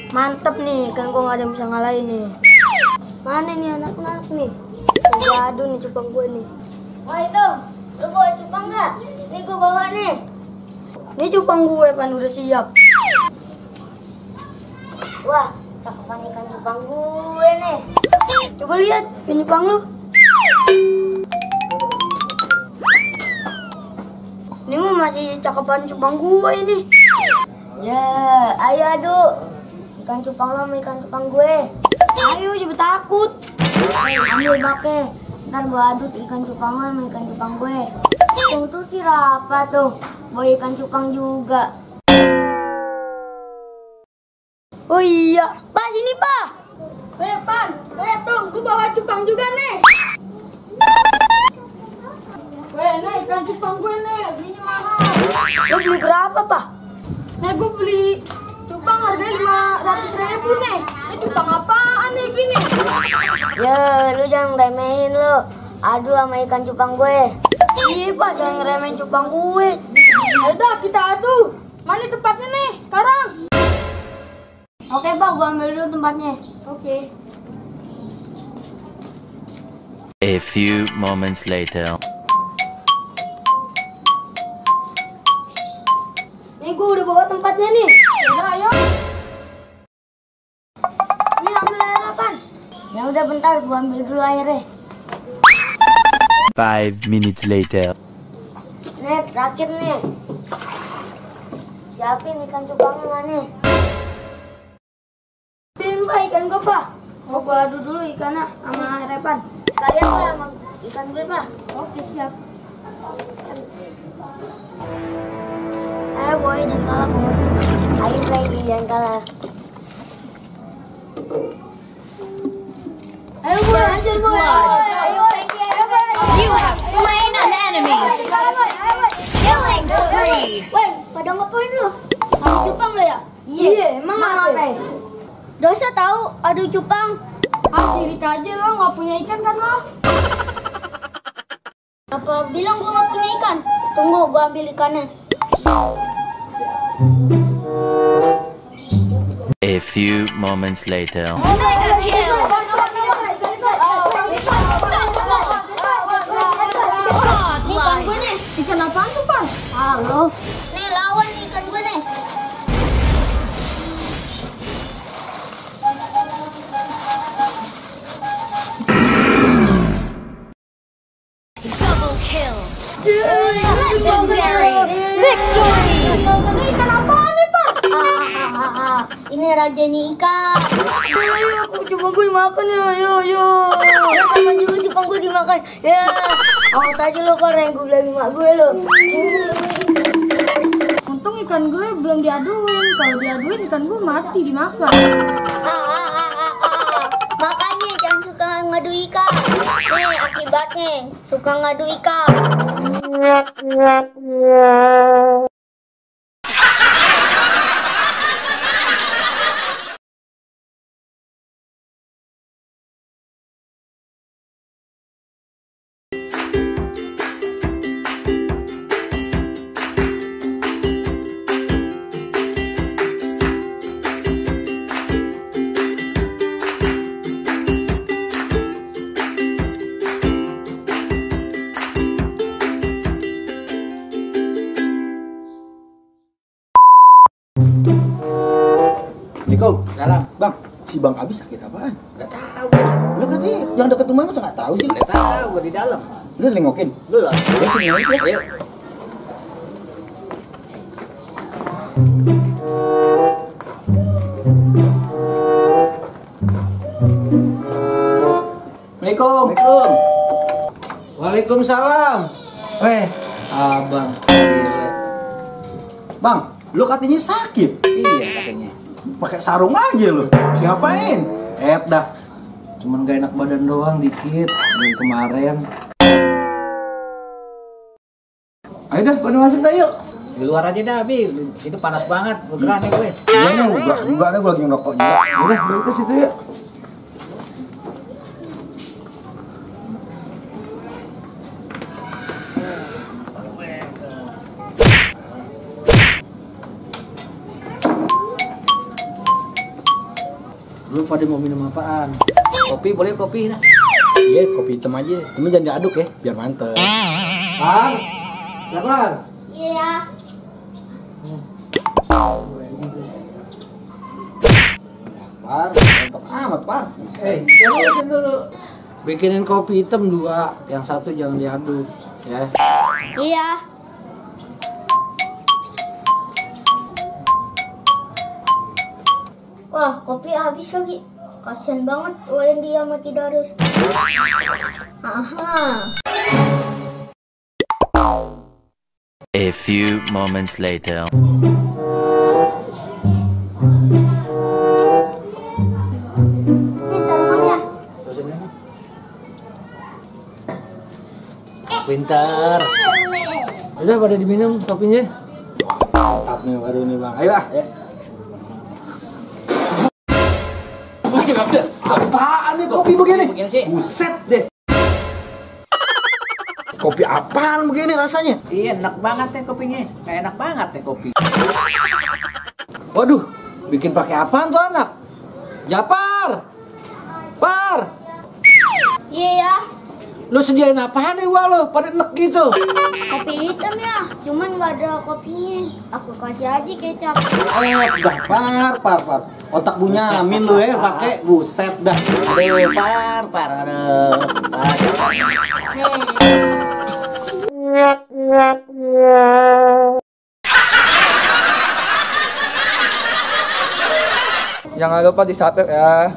Mantep nih, kan gua gak ada yang bisa ngalahin nih. Mana nih anak-anak nih? Aduh nih cupang gue nih. Wah itu, lu bawa cupang nggak? Nih gue bawa nih. Ini cupang gue Pan, udah siap. Wah, cakepan ikan cupang gue nih. Coba lihat, ini cupang lu. Ini mah masih cakepan cupang gue ini. Ya, ayo adu. Ikan cupang lo sama ikan cupang gue. Ayo, coba takut. Ambil bake. Ntar gue adu ikan cupang lo sama ikan cupang gue. Tuh si Rafa tuh, bawa ikan cupang juga. Oh iya, Pak sini Pak. Weh Pan, weh Tung, gue bawa cupang juga nih. Weh, nih ikan cupang gue nih, belinya mahal. Lo beli berapa Pak? Nih gue beli cupang harganya 500.000 nih. Ini cupang apaan nih gini? Ya, lu jangan remehin lu. Adu sama ikan cupang gue. Iya Pak, jangan ngeremehin cupang gue. Yaudah kita adu. Mana tempatnya nih sekarang? Oke Pak, gua ambil dulu tempatnya. Oke. A few moments later. Nih gua udah bawa tempatnya nih. Yaudah ayo. Ini ambil air Pan. Ya udah bentar, gua ambil dulu airnya. 5 minutes later. Nih, terakhir nih. Siapin ikan cupangnya mana? Ambilin Pak ikan gua Pak. Mau gua adu dulu ikannya sama airnya Pan. Sekalian Pak sama ikan gue Pak. Oke siap. Ayo boy, jangan kalah boy. Ayo lagi jangan kalah. Ayo boy, hancur boy. Ayo boy. You have slain an enemy. Ayo boy, ayo boy. Killing spree. Woi, pada ngapain lu? Adu cupang lo ya? Iya, emang apa? Dosa tahu adu cupang. Ah sirik aja lo, nggak punya ikan kan lo? Apa bilang gua nggak punya ikan? Tunggu, gua ambil ikannya. A few moments later. Mega kill. Nih ikan gue nih. Ikan apaan tuh Pan? Halo. Nih lawan nih ikan gue nih. Double kill. Legendary. Victory. Ini ikan apaan nih Pan? Ini rajanya ikan. Ayo, cupang gue dimakan ya, yo. Ya sama juga cupang gue dimakan. Ya, awas aja lo kalau yang gue bilang mak gue lo. Untung ikan gue belum diaduin. Kalau diaduin ikan gue mati dimakan. Makanya jangan suka ngadu ikan. Nih akibatnya suka ngadu ikan. Assalamualaikum. Salam. Bang, si Bang Abi sakit apaan? Nggak tahu. Lu katanya yang deket rumah masa nggak tahu sih? Nggak tahu, gua di dalam. Lu nengokin? Belum. Ya, nengokin. Ayo. Assalamualaikum. Assalamualaikum. Waalaikumsalam. Abang. Gila. Bang, lu katanya sakit. Iya katanya. Pakai sarung aja lu. Siapain? Dah. Cuman gak enak badan doang dikit dari kemarin. Ayo dah, pada masuk dah yuk. Di luar aja dah, Bi. Itu panas banget. Gerak nih gue. Iya nih, juga ada gue lagi ngerokok juga. Udah, dulu ke situ ya. Lu pada mau minum apaan? Kopi boleh kopi nah. Iya, kopi hitam aja. Cuma jangan diaduk ya, biar mantep. Par. Ya, Par. Iya. Par, mantap amat, Par. Jangan dulu. Bikinin kopi hitam 2, yang satu jangan diaduk, ya. Iya. Wah, kopi habis lagi. Kasian banget Wendy sama Cidaris. Aha. A few moments later. Ini taruhan ya? Terus ini. Pintar. Udah pada diminum kopinya. Mantap nih baru nih, Bang. Ayo ah. Apaan nih kopi begini? Buset deh. Kopi apaan begini rasanya? Iya, enak banget nih kopinya. Kayak enak banget nih kopi. Waduh, bikin pakai apaan tuh anak? Japar. Par. Iya ya. Lu sediain apaan nih wah lu? Pada enek gitu. Kopi hitam ya. Cuman nggak ada kopinya. Aku kasih aja kecap. Udah, Par. Otak Bunyamin lu ya pakai buset dah. Aduh, par. Aduh. Jangan lupa di subscribe ya.